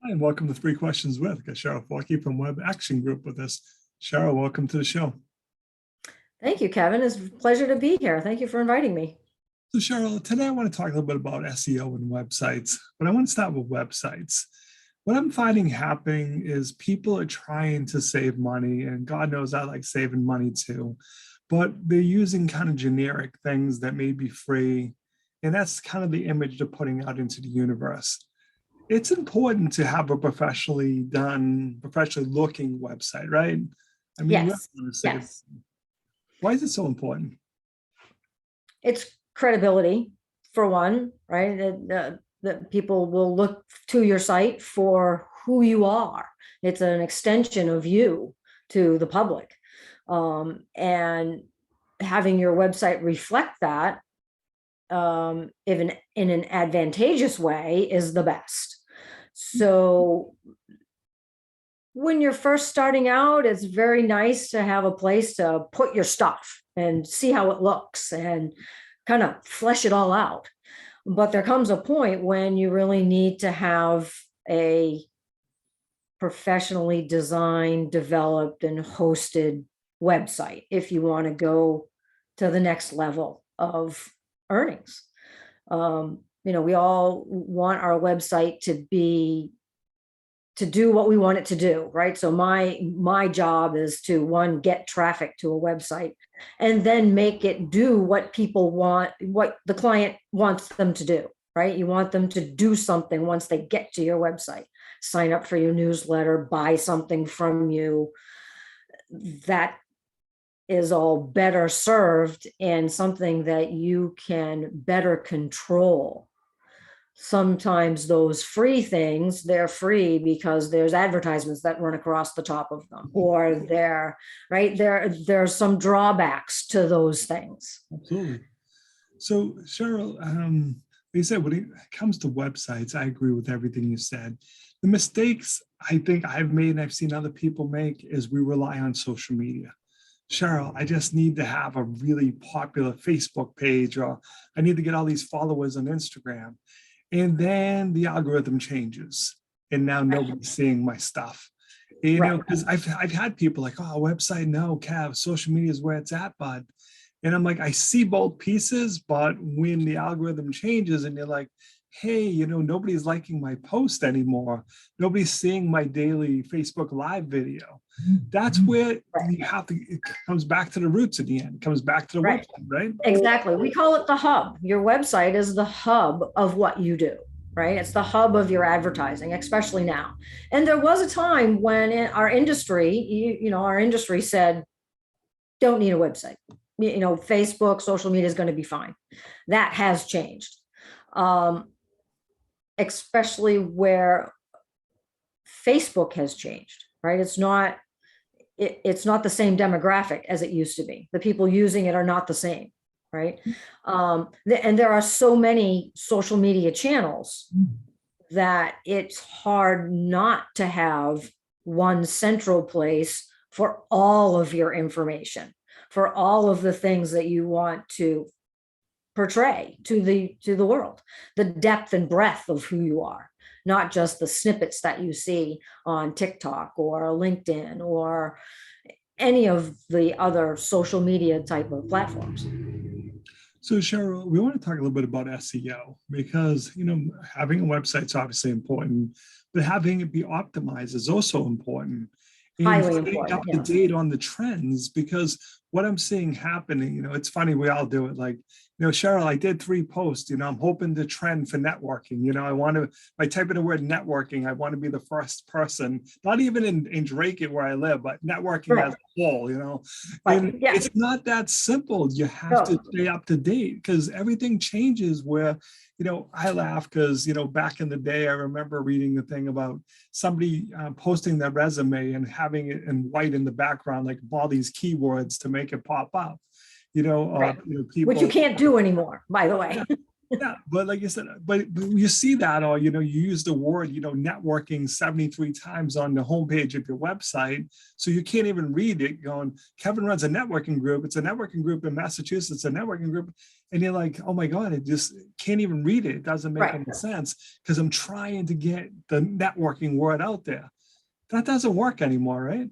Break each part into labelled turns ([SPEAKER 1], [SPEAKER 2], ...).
[SPEAKER 1] Hi, and welcome to Three Questions with Sheryl Forkey from Web Action Group with us. Sheryl, welcome to the show.
[SPEAKER 2] Thank you, Kevin. It's a pleasure to be here. Thank you for inviting me.
[SPEAKER 1] So Sheryl, today I want to talk a little bit about SEO and websites, but I want to start with websites. What I'm finding happening is people are trying to save money, and God knows I like saving money too, but they're using kind of generic things that may be free, and that's kind of the image they're putting out into the universe. It's important to have a professionally done, professionally looking website, right? I mean,
[SPEAKER 2] Yes, yes.
[SPEAKER 1] why is it so important?
[SPEAKER 2] It's credibility, for one, right? That people will look to your site for who you are. It's an extension of you to the public. And having your website reflect that in an advantageous way is the best. So when you're first starting out, it's very nice to have a place to put your stuff and see how it looks and kind of flesh it all out. But there comes a point when you really need to have a professionally designed, developed, and hosted website if you want to go to the next level of earnings. We all want our website to do what we want it to do, right? So my job is to, one, get traffic to a website and then make it do what people want, what the client wants them to do, right? You want them to do something once they get to your website, sign up for your newsletter, buy something from you. That is all better served in something that you can better control. Sometimes those free things, they're free because there's advertisements that run across the top of them, or there's some drawbacks to those things.
[SPEAKER 1] Absolutely. So Sheryl, like you said, when it comes to websites, I agree with everything you said. The mistakes I think I've made and I've seen other people make is we rely on social media. Sheryl, I just need to have a really popular Facebook page, or I need to get all these followers on Instagram. And then the algorithm changes, and now nobody's seeing my stuff. You know, because I've had people like, oh, website, no, Cav, social media is where it's at, bud. And I'm like, I see both pieces, but when the algorithm changes and you're like, hey, nobody's liking my post anymore, nobody's seeing my daily Facebook Live video, that's where you have to, it comes back to the roots at the end. It comes back to the website, right?
[SPEAKER 2] Exactly. We call it the hub. Your website is the hub of what you do, right? It's the hub of your advertising, especially now. And there was a time when in our industry, our industry said, don't need a website. Facebook, social media is going to be fine. That has changed, especially where Facebook has changed, right? It's not the same demographic as it used to be. The people using it are not the same, right? And there are so many social media channels that it's hard not to have one central place for all of your information, for all of the things that you want to portray to the world, the depth and breadth of who you are, not just the snippets that you see on TikTok or LinkedIn or any of the other social media type of platforms.
[SPEAKER 1] So Sheryl, we want to talk a little bit about SEO because, having a website is obviously important, but having it be optimized is also important. And
[SPEAKER 2] Highly important,
[SPEAKER 1] up to date on the trends, because what I'm seeing happening, it's funny, we all do it. Like, Sheryl, I did 3 posts, I'm hoping to trend for networking. I type in the word networking, I want to be the first person, not even in Drake where I live, but networking as a whole, and it's not that simple. You have to stay up to date because everything changes where, I laugh because, back in the day, I remember reading the thing about somebody posting their resume and having it in white in the background, like all these keywords to make it pop up, people,
[SPEAKER 2] which you can't do anymore, by the way.
[SPEAKER 1] Yeah, but like you said, but you see that, or you use the word networking 73 times on the homepage of your website, so you can't even read it. Going, Kevin runs a networking group. It's a networking group in Massachusetts. A networking group. and you're like, oh my God, I just can't even read it. It doesn't make
[SPEAKER 2] Right.
[SPEAKER 1] any sense because I'm trying to get the networking word out there. That doesn't work anymore, right?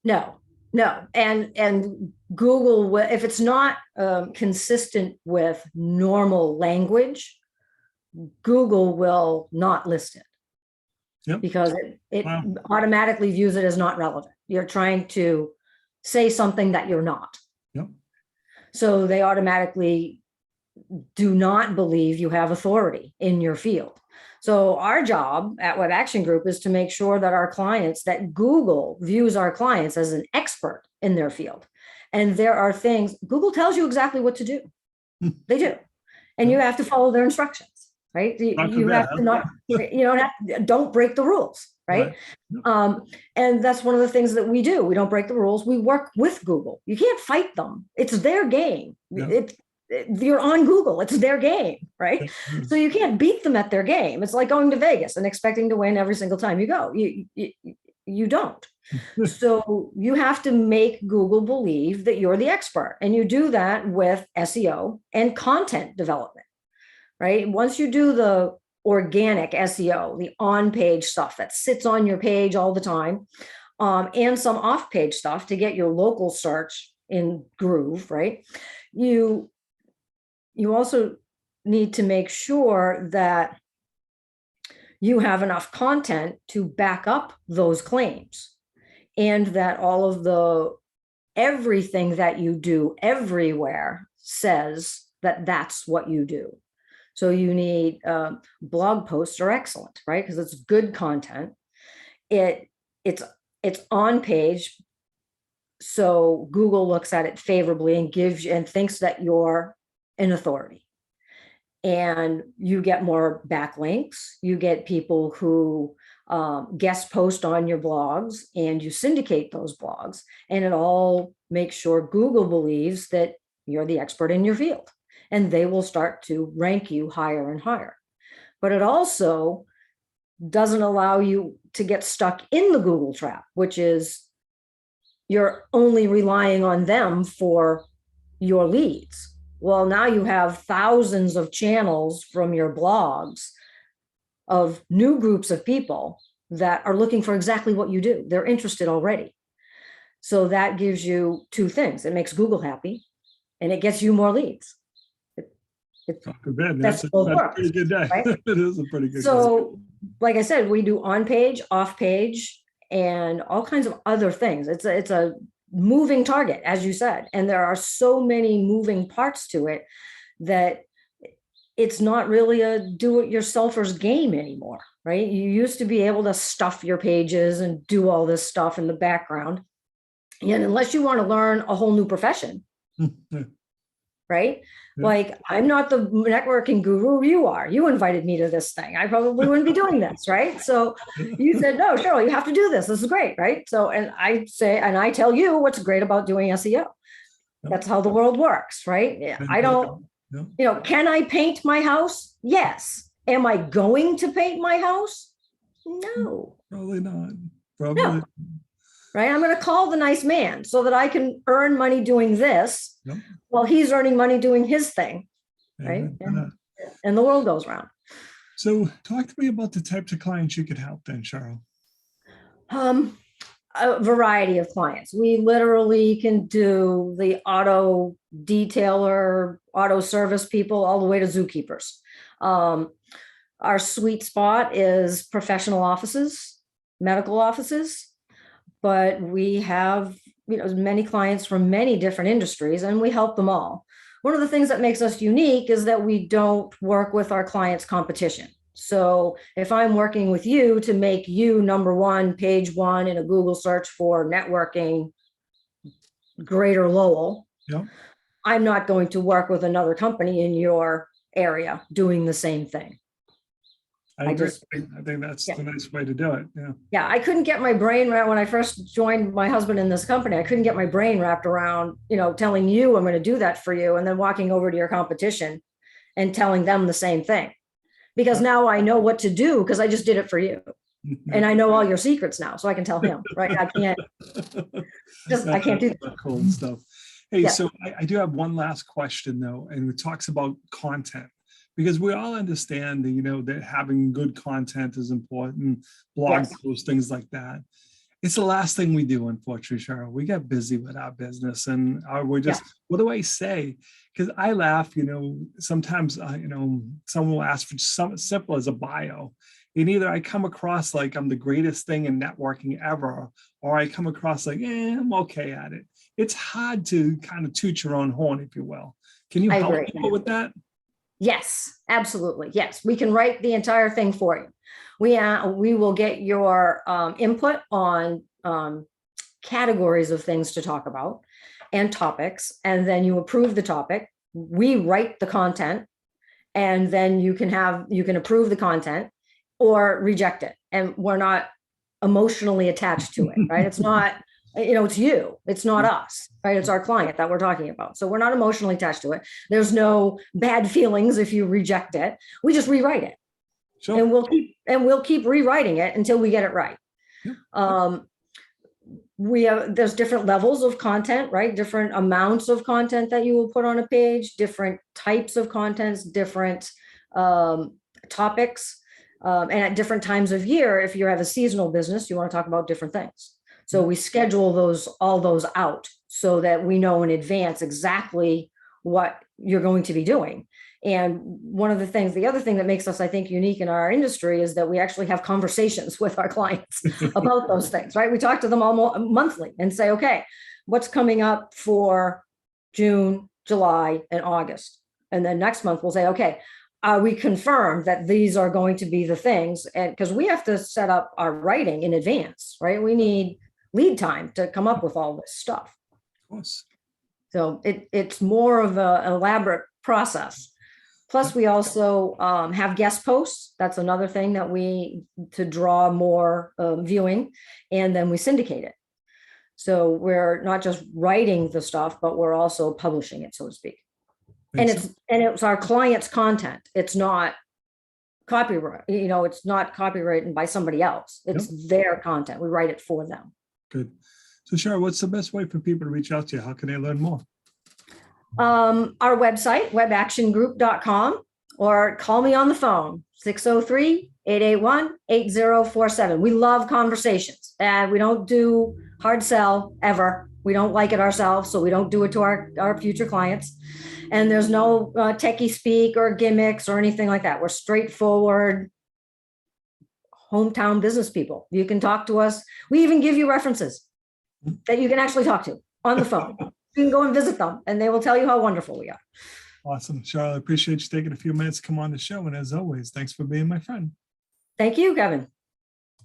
[SPEAKER 2] No, no. And Google, if it's not consistent with normal language, Google will not list it.
[SPEAKER 1] Yep.
[SPEAKER 2] Because it
[SPEAKER 1] Wow.
[SPEAKER 2] automatically views it as not relevant. You're trying to say something that you're not.
[SPEAKER 1] Yep.
[SPEAKER 2] So they automatically do not believe you have authority in your field. So our job at Web Action Group is to make sure that our clients, that Google views our clients as an expert in their field. And there are things, Google tells you exactly what to do. They do. And you have to follow their instructions. Right? You have to not, don't break the rules, right? And that's one of the things that we do. We don't break the rules. We work with Google. You can't fight them. It's their game. You're on Google. It's their game, right? So you can't beat them at their game. It's like going to Vegas and expecting to win every single time you go. You don't. So you have to make Google believe that you're the expert. And you do that with SEO and content development. Right? Once you do the organic SEO, the on-page stuff that sits on your page all the time, and some off-page stuff to get your local search in groove, right? You also need to make sure that you have enough content to back up those claims, and that all of everything that you do everywhere says that that's what you do. So you need blog posts are excellent, right? Because it's good content. It's on page, so Google looks at it favorably and thinks that you're an authority. And you get more backlinks. You get people who guest post on your blogs, and you syndicate those blogs, and it all makes sure Google believes that you're the expert in your field. And they will start to rank you higher and higher. But it also doesn't allow you to get stuck in the Google trap, which is you're only relying on them for your leads. Well, now you have thousands of channels from your blogs of new groups of people that are looking for exactly what you do. They're interested already. So that gives you two things. It makes Google happy, and it gets you more leads.
[SPEAKER 1] That's a pretty good day.
[SPEAKER 2] Right?
[SPEAKER 1] It is a pretty good
[SPEAKER 2] So, like I said, we do on page, off page, and all kinds of other things. It's a moving target, as you said, and there are so many moving parts to it that it's not really a do-it-yourselfer's game anymore, right? You used to be able to stuff your pages and do all this stuff in the background, and unless you want to learn a whole new profession, right? Yeah. Like, I'm not the networking guru you are. You invited me to this thing. I probably wouldn't be doing this, right? So you said, no, Sheryl, you have to do this. This is great, right? So, and I tell you what's great about doing SEO. That's how the world works, right? I don't, can I paint my house? Yes. Am I going to paint my house? No.
[SPEAKER 1] Probably not. Probably.
[SPEAKER 2] No. Right? I'm going to call the nice man so that I can earn money doing this while he's earning money doing his thing, right? And the world goes round.
[SPEAKER 1] So talk to me about the types of clients you could help then, Sheryl.
[SPEAKER 2] A variety of clients. We literally can do the auto detailer, auto service people, all the way to zookeepers. Our sweet spot is professional offices, medical offices. But we have, many clients from many different industries, and we help them all. One of the things that makes us unique is that we don't work with our clients' competition. So if I'm working with you to make you number one, page one in a Google search for networking, Greater Lowell, I'm not going to work with another company in your area doing the same thing.
[SPEAKER 1] I agree. I think that's the nice way to do it.
[SPEAKER 2] Yeah. I couldn't get my brain wrapped when I first joined my husband in this company. I couldn't get my brain wrapped around, telling you I'm going to do that for you, and then walking over to your competition and telling them the same thing. Because now I know what to do because I just did it for you. And I know all your secrets now, so I can tell him, right? I can't do that.
[SPEAKER 1] Cool stuff. Hey,
[SPEAKER 2] Yeah.
[SPEAKER 1] so I do have one last question though, and it talks about content. Because we all understand that, that having good content is important, blog
[SPEAKER 2] Yes.
[SPEAKER 1] posts, things like that. It's the last thing we do, unfortunately, Cheryl. We get busy with our business and we're
[SPEAKER 2] Yeah.
[SPEAKER 1] just, what do I say? Because I laugh, sometimes, someone will ask for something simple as a bio. And either I come across like I'm the greatest thing in networking ever, or I come across like, I'm okay at it. It's hard to kind of toot your own horn, if you will. Can you
[SPEAKER 2] I
[SPEAKER 1] help
[SPEAKER 2] agree.
[SPEAKER 1] people with that?
[SPEAKER 2] Yes, absolutely. Yes, we can write the entire thing for you. We will get your input on categories of things to talk about and topics, and then you approve the topic. We write the content, and then you can approve the content or reject it. And we're not emotionally attached to it, right? It's not, it's you, it's not us, right? It's our client that we're talking about. So we're not emotionally attached to it. There's no bad feelings if you reject it. We just rewrite it.
[SPEAKER 1] Sure.
[SPEAKER 2] And we'll keep rewriting it until we get it right.
[SPEAKER 1] Yeah.
[SPEAKER 2] There's different levels of content, right? Different amounts of content that you will put on a page, different types of contents, different topics. And at different times of year, if you have a seasonal business, you want to talk about different things. So we schedule all those out so that we know in advance exactly what you're going to be doing. And the other thing that makes us, I think, unique in our industry is that we actually have conversations with our clients about those things, right? We talk to them almost monthly and say, okay, what's coming up for June, July, and August? And then next month we'll say, okay, we confirm that these are going to be the things, and because we have to set up our writing in advance, right? We need lead time to come up with all this stuff.
[SPEAKER 1] Of course.
[SPEAKER 2] So it's more of an elaborate process. Plus, we also have guest posts. That's another thing that to draw more viewing, and then we syndicate it. So we're not just writing the stuff, but we're also publishing it, so to speak. And it's our client's content. It's not copyright. It's not copyrighted by somebody else. It's their content. We write it for them.
[SPEAKER 1] Good. So Sheryl, what's the best way for people to reach out to you? How can they learn more?
[SPEAKER 2] Our website, webactiongroup.com, or call me on the phone, 603-881-8047. We love conversations, and we don't do hard sell ever. We don't like it ourselves, so we don't do it to our future clients. And there's no techie speak or gimmicks or anything like that. We're straightforward hometown business people. You can talk to us. We even give you references that you can actually talk to on the phone. You can go and visit them, and they will tell you how wonderful we are.
[SPEAKER 1] Awesome. Sheryl, I appreciate you taking a few minutes to come on the show. And as always, thanks for being my friend.
[SPEAKER 2] Thank you, Kevin.